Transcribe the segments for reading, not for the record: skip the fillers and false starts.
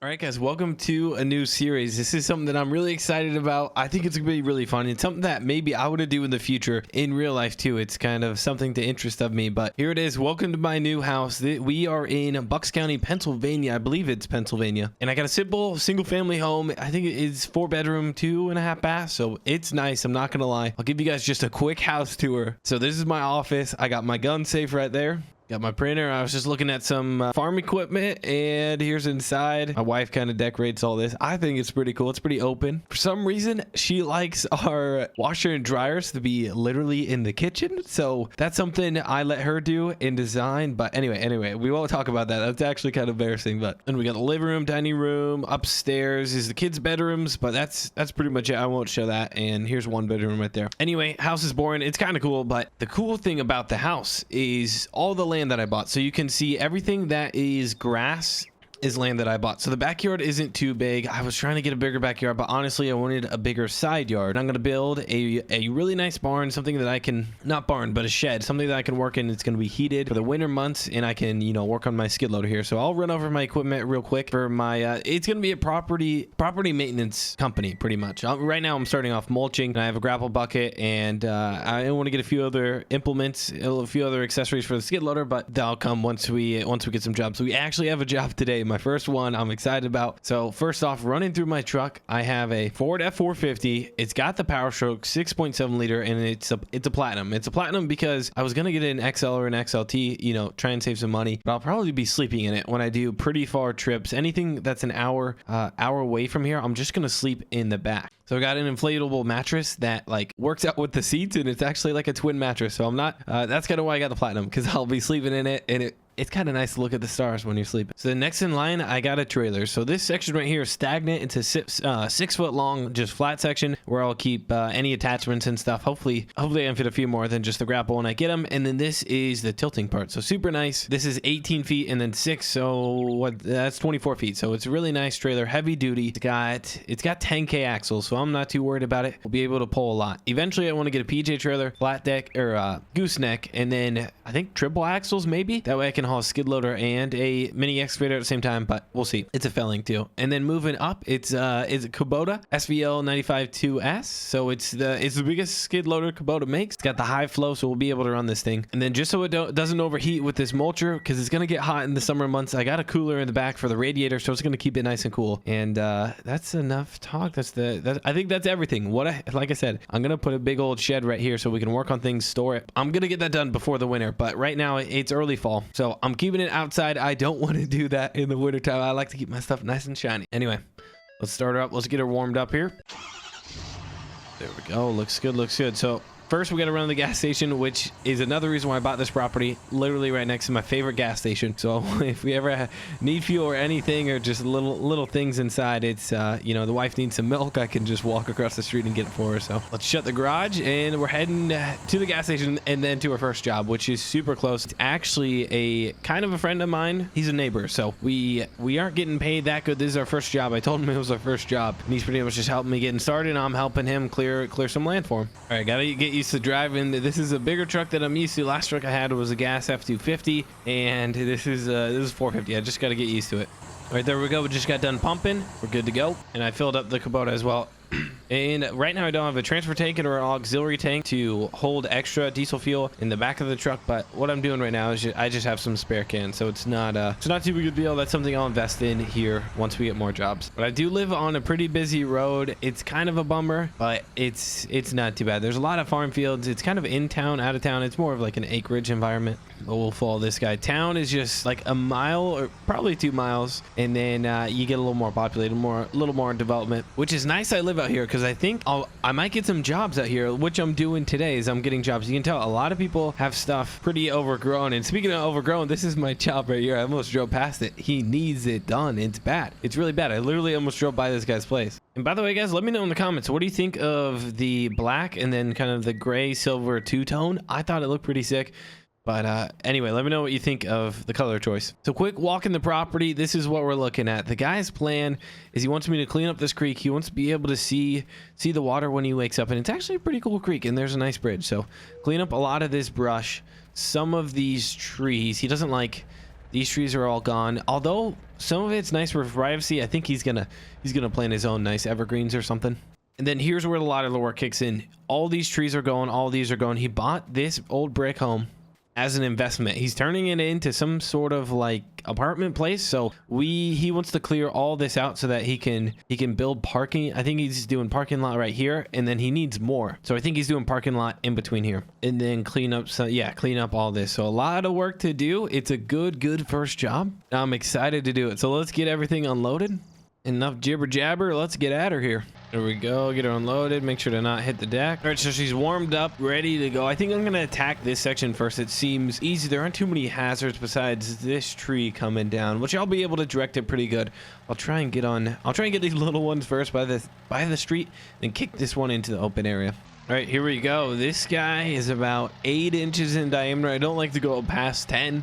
All right, guys, welcome to a new series. This is something that I'm really excited about. I think it's gonna be really fun. It's something that maybe I would do in the future in real life too. It's kind of something to interest of me, but here it is. Welcome to my new house. We are in Bucks County, Pennsylvania. I believe it's Pennsylvania, and I got a simple single family home. I think it's 4-bedroom, 2.5 baths, so it's nice. I'm not gonna lie. I'll give you guys just a quick house tour. So this is my office. I got my gun safe right there. Got my printer. I was just looking at some farm equipment, and here's inside. My wife kind of decorates all this. I think it's pretty cool. It's pretty open. For some reason, she likes our washer and dryers to be literally in the kitchen. So that's something I let her do in design. But anyway, we won't talk about that. That's actually kind of embarrassing. But then we got the living room, dining room. Upstairs is the kids' bedrooms, but that's pretty much it. I won't show that. And here's one bedroom right there. Anyway, house is boring. It's kind of cool, but the cool thing about the house is all the land that I bought. So you can see everything that is grass is land that I bought. So the backyard isn't too big. I was trying to get a bigger backyard, but honestly I wanted a bigger side yard. I'm going to build a really nice barn, something that I can, not barn, but a shed, something that I can work in. It's going to be heated for the winter months, and I can, you know, work on my skid loader here. So I'll run over my equipment real quick for my it's going to be a property maintenance company pretty much. Right now I'm starting off mulching, and I have a grapple bucket, and I want to get a few other implements, a few other accessories for the skid loader, but that'll come once we get some jobs. So we actually have a job today, my first one I'm excited about. So first off, running through my truck, I have a Ford F450. It's got the Power Stroke 6.7 liter, and it's a platinum. It's a platinum because I was gonna get an XL or an XLT, you know, try and save some money, but I'll probably be sleeping in it when I do pretty far trips. Anything that's an hour away from here, I'm just gonna sleep in the back. So I got an inflatable mattress that like works out with the seats, and it's actually like a twin mattress. So I'm not that's kind of why I got the platinum, because I'll be sleeping in it, and it's kind of nice to look at the stars when you're sleeping. So the next in line, I got a trailer. So this section right here is stagnant. It's a 6 foot long, just flat section where I'll keep any attachments and stuff. Hopefully I can fit a few more than just the grapple when I get them. And then this is the tilting part. So super nice. This is 18 feet and then 6. So that's 24 feet. So it's a really nice trailer, heavy duty. It's got 10K axles, so I'm not too worried about it. We'll be able to pull a lot. Eventually I want to get a PJ trailer, flat deck, or gooseneck, and then I think triple axles maybe. That way I can haul a skid loader and a mini excavator at the same time, but we'll see. It's a felling too. And then moving up, it's a Kubota SVL 952S. So it's the biggest skid loader Kubota makes. It's got the high flow, so we'll be able to run this thing. And then just so it doesn't overheat with this mulcher, because it's gonna get hot in the summer months, I got a cooler in the back for the radiator, so it's gonna keep it nice and cool. And that's enough talk. I think that's everything. Like I said, I'm gonna put a big old shed right here so we can work on things, store it. I'm gonna get that done before the winter, but right now it's early fall, so I'm keeping it outside. I don't want to do that in the winter time. I like to keep my stuff nice and shiny. Anyway, let's start her up. Let's get her warmed up here. There we go. Looks good. So first, we got to run to the gas station, which is another reason why I bought this property, literally right next to my favorite gas station. So if we ever need fuel or anything, or just little things inside, it's you know, the wife needs some milk, I can just walk across the street and get it for her. So let's shut the garage, and we're heading to the gas station and then to our first job, which is super close. It's actually a kind of a friend of mine. He's a neighbor, so we aren't getting paid that good. This is our first job. I told him it was our first job, and he's pretty much just helping me getting started, and I'm helping him clear some land for him. All right, gotta get used to driving. This is a bigger truck than I'm used to. Last truck I had was a gas F250, and this is 450. I just got to get used to it. All right, there we go. We just got done pumping. We're good to go, and I filled up the Kubota as well. And right now I don't have a transfer tank or an auxiliary tank to hold extra diesel fuel in the back of the truck, but what I'm doing right now is I just have some spare cans, so it's not too big a deal. That's something I'll invest in here once we get more jobs. But I do live on a pretty busy road. It's kind of a bummer, but it's not too bad. There's a lot of farm fields. It's kind of in town, out of town. It's more of like an acreage environment. But we'll follow this guy. Town is just like a mile or probably 2 miles, and then you get a little more populated, a little more development, which is nice. I live out here because I think I might get some jobs out here, which I'm doing today. Is I'm getting jobs. You can tell a lot of people have stuff pretty overgrown, and speaking of overgrown, this is my job right here. I almost drove past it. He needs it done. It's bad. It's really bad. I literally almost drove by this guy's place. And by the way, guys, let me know in the comments, what do you think of the black and then kind of the gray silver two-tone? I thought it looked pretty sick. But anyway, let me know what you think of the color choice. So quick walk in the property. This is what we're looking at. The guy's plan is he wants me to clean up this creek. He wants to be able to see the water when he wakes up. And it's actually a pretty cool creek, and there's a nice bridge. So clean up a lot of this brush, some of these trees. He doesn't like These trees are all gone, although some of it's nice for privacy. I think he's gonna plant his own nice evergreens or something. And then here's where a lot of the work kicks in. All these trees are going, all these are going. He bought this old brick home as an investment. He's turning it into some sort of like apartment place. So he wants to clear all this out so that he can build parking. I think he's doing parking lot right here, and then he needs more. So I think he's doing parking lot in between here, and then clean up all this. So a lot of work to do. It's a good first job. I'm excited to do it. So let's get everything unloaded. Enough jibber jabber, let's get at her here. There we go, get her unloaded, make sure to not hit the deck. All right, so she's warmed up, ready to go. I think I'm gonna attack this section first. It seems easy. There aren't too many hazards besides this tree coming down, which I'll be able to direct it pretty good. I'll try and get these little ones first by the street, and kick this one into the open area. All right, here we go. This guy is about 8 inches in diameter. I don't like to go past 10.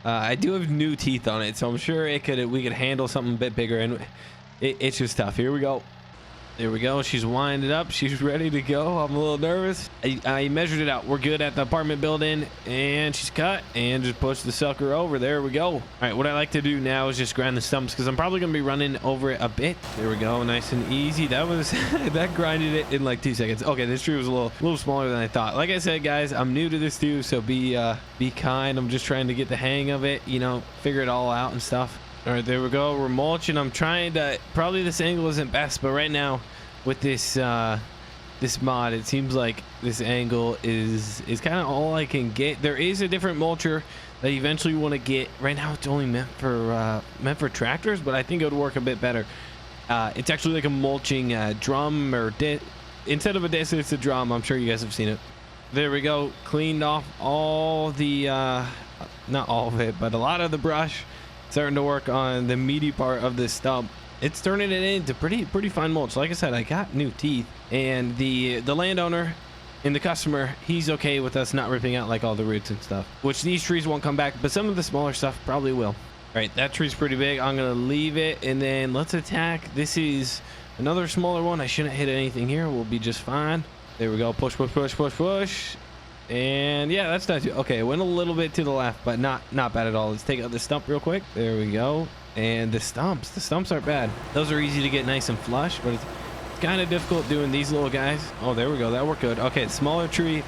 I do have new teeth on it, so I'm sure we could handle something a bit bigger, and it's just tough. Here we go. There we go. She's winded up. She's ready to go. I'm a little nervous. I measured it out. We're good at the apartment building, and she's cut, and just push the sucker over. There we go. All right, what I like to do now is just grind the stumps, because I'm probably going to be running over it a bit. There we go. Nice and easy. That was that grinded it in like 2 seconds. Okay, this tree was a little smaller than I thought. Like I said, guys, I'm new to this too, so be kind. I'm just trying to get the hang of it, figure it all out and stuff. All right, there we go. We're mulching. I'm trying to, probably this angle isn't best, but right now with this this mod, it seems like this angle is kind of all I can get. There is a different mulcher that you eventually want to get. Right now it's only meant for tractors, but I think it would work a bit better. It's actually like a mulching drum, or instead of a disc, it's a drum. I'm sure you guys have seen it. There we go. Cleaned off all the not all of it, but a lot of the brush. Starting to work on the meaty part of this stump. It's turning it into pretty fine mulch. Like I said, I got new teeth, and the landowner and the customer, he's okay with us not ripping out like all the roots and stuff, which these trees won't come back, but some of the smaller stuff probably will. All right, that tree's pretty big. I'm gonna leave it, and then let's attack. This is another smaller one. I shouldn't hit anything here. We'll be just fine. There we go. Push. And yeah, that's not too okay. It went a little bit to the left, but not bad at all. Let's take out the stump real quick. There we go. And the stumps aren't bad. Those are easy to get nice and flush, but it's kind of difficult doing these little guys. Oh, there we go. That worked good. Okay, smaller tree.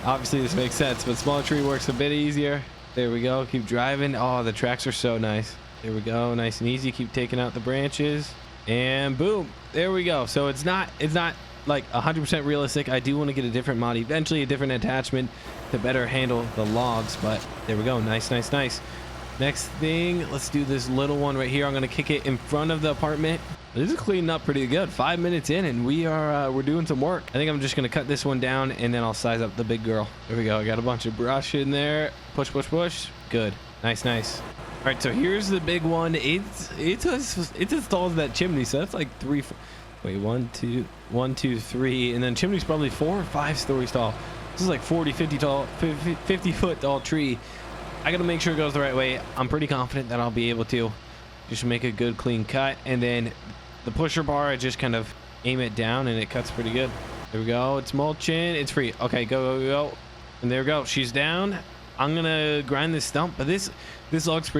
Obviously this makes sense, but smaller tree works a bit easier. There we go. Keep driving. Oh, the tracks are so nice. There we go. Nice and easy. Keep taking out the branches, and boom. There we go. So it's not like 100% realistic. I do want to get a different mod, eventually a different attachment to better handle the logs, but there we go. Nice. Next thing, let's do this little one right here. I'm gonna kick it in front of the apartment. This is cleaning up pretty good. 5 minutes in, and we're doing some work. I think I'm just gonna cut this one down, and then I'll size up the big girl. There we go. I got a bunch of brush in there. Push. Good. Nice. All right, so here's the big one. It's as tall as that chimney, so that's like 3. Wait, 1, 2, 3, and then chimney's probably 4 or 5 stories tall. This is like 50 foot tall tree. I gotta make sure it goes the right way. I'm pretty confident that I'll be able to just make a good clean cut, and then the pusher bar, I just kind of aim it down and it cuts pretty good. There we go. It's mulching. It's free. Okay, go. And there we go. She's down. I'm gonna grind this stump, but this log's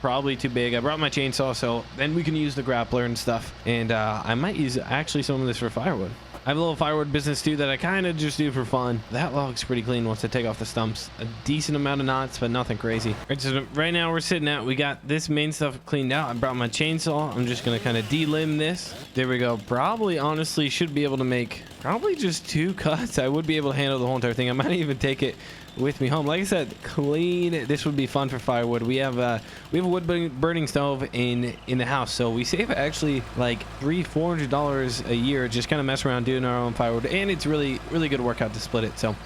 probably too big. I brought my chainsaw, so then we can use the grappler and stuff, and I might use actually some of this for firewood. I have a little firewood business too that I kind of just do for fun. That log's pretty clean once I take off the stumps. A decent amount of knots, but nothing crazy. Right, so right now we're sitting at, we got this main stuff cleaned out. I brought my chainsaw. I'm just gonna kind of delimb this. There we go. Probably honestly should be able to make probably just 2 cuts. I would be able to handle the whole entire thing. I might even take it with me home. Like I said, clean. This would be fun for firewood. We have a wood burning stove in the house, so we save actually like $300-400 a year just kind of mess around doing our own firewood, and it's really good workout to split it. So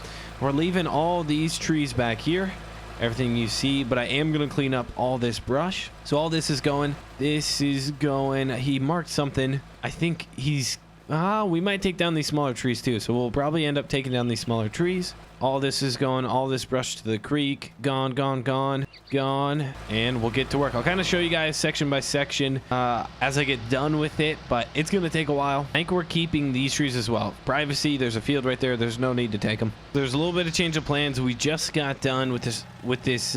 we're leaving all these trees back here, everything you see, but I am gonna clean up all this brush. So all this is going. He marked something. I think we might take down these smaller trees too, so we'll probably end up taking down these smaller trees. All this is going, all this brush to the creek. Gone, gone, gone, gone. And we'll get to work. I'll kind of show you guys section by section as I get done with it, but it's going to take a while. I think we're keeping these trees as well. Privacy, there's a field right there. There's no need to take them. There's a little bit of change of plans. We just got done with this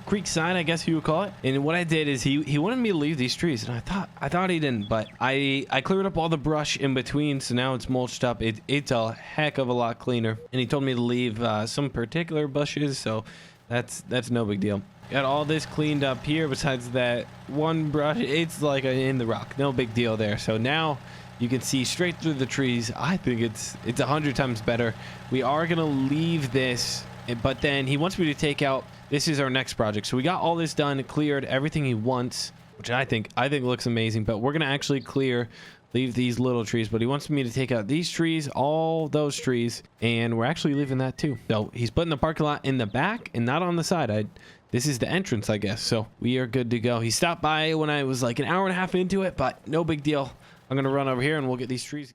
creek side, I guess you would call it. And what I did is he wanted me to leave these trees, and I thought he didn't, but I cleared up all the brush in between, so now it's mulched up. It's a heck of a lot cleaner. And he told me to leave some particular bushes, so that's no big deal. Got all this cleaned up here. Besides that one brush, it's like in the rock, no big deal there. So now you can see straight through the trees. I think it's 100 times better. We are gonna leave this, but then he wants me to take out, this is our next project. So we got all this done, cleared everything he wants, which I think looks amazing. But we're gonna actually leave these little trees, but he wants me to take out these trees, all those trees, and we're actually leaving that too. So he's putting the parking lot in the back and not on the side. This is the entrance, I guess. So we are good to go. He stopped by when I was like an hour and a half into it, but no big deal. I'm gonna run over here and we'll get these trees.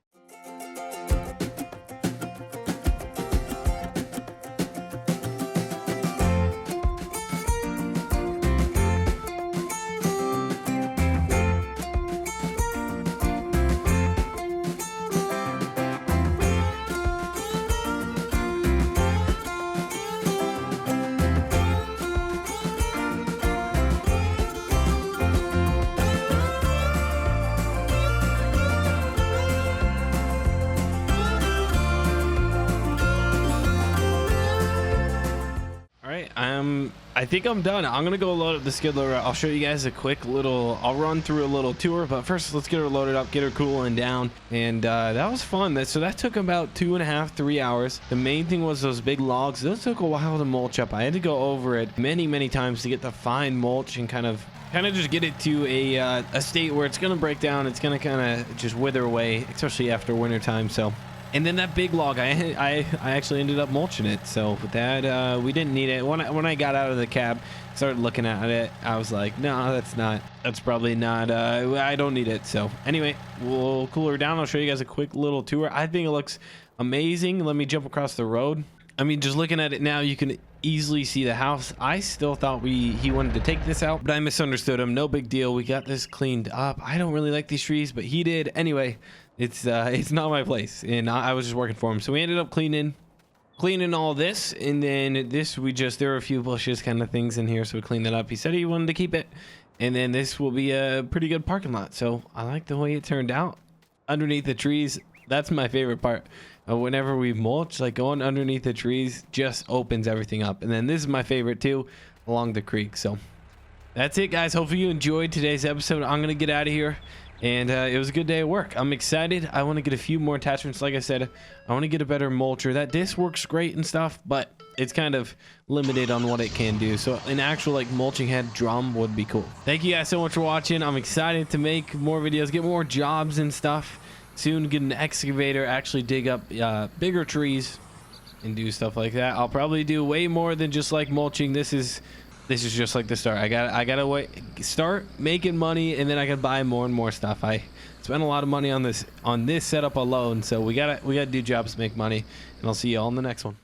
I think I'm done. I'm gonna go load up the skid loader. I'll show you guys a quick little, I'll run through a little tour, but first let's get her loaded up, get her cooling down. And that was fun. So that took about 2.5 to 3 hours. The main thing was those big logs. Those took a while to mulch up. I had to go over it many times to get the fine mulch and kind of just get it to a state where it's gonna break down. It's gonna kind of just wither away, especially after winter time. So, and then that big log, I actually ended up mulching it. So with that, we didn't need it. When I got out of the cab, started looking at it, I was like, no, that's probably not, I don't need it. So anyway, we'll cool her down. I'll show you guys a quick little tour. I think it looks amazing. Let me jump across the road. I mean, just looking at it now, you can easily see the house. I still thought he wanted to take this out, but I misunderstood him. No big deal. We got this cleaned up. I don't really like these trees, but he did. Anyway, it's not my place, and I was just working for him. So we ended up cleaning all this, and then this there were a few bushes kind of things in here, so we cleaned that up. He said he wanted to keep it, and then this will be a pretty good parking lot. So I like the way it turned out underneath the trees. That's my favorite part. Whenever we mulch, like going underneath the trees just opens everything up. And then this is my favorite too, along the creek. So that's it, guys. Hopefully you enjoyed today's episode. I'm gonna get out of here, and it was a good day at work. I'm excited. I want to get a few more attachments. Like I said, I want to get a better mulcher. That disc works great and stuff, but it's kind of limited on what it can do. So an actual like mulching head drum would be cool. Thank you guys so much for watching. I'm excited to make more videos, get more jobs and stuff. Soon get an excavator, actually dig up bigger trees and do stuff like that. I'll probably do way more than just like mulching. This is just like the start. I gotta start making money, and then I can buy more and more stuff. I spent a lot of money on this setup alone, so we gotta do jobs to make money, and I'll see you all in the next one.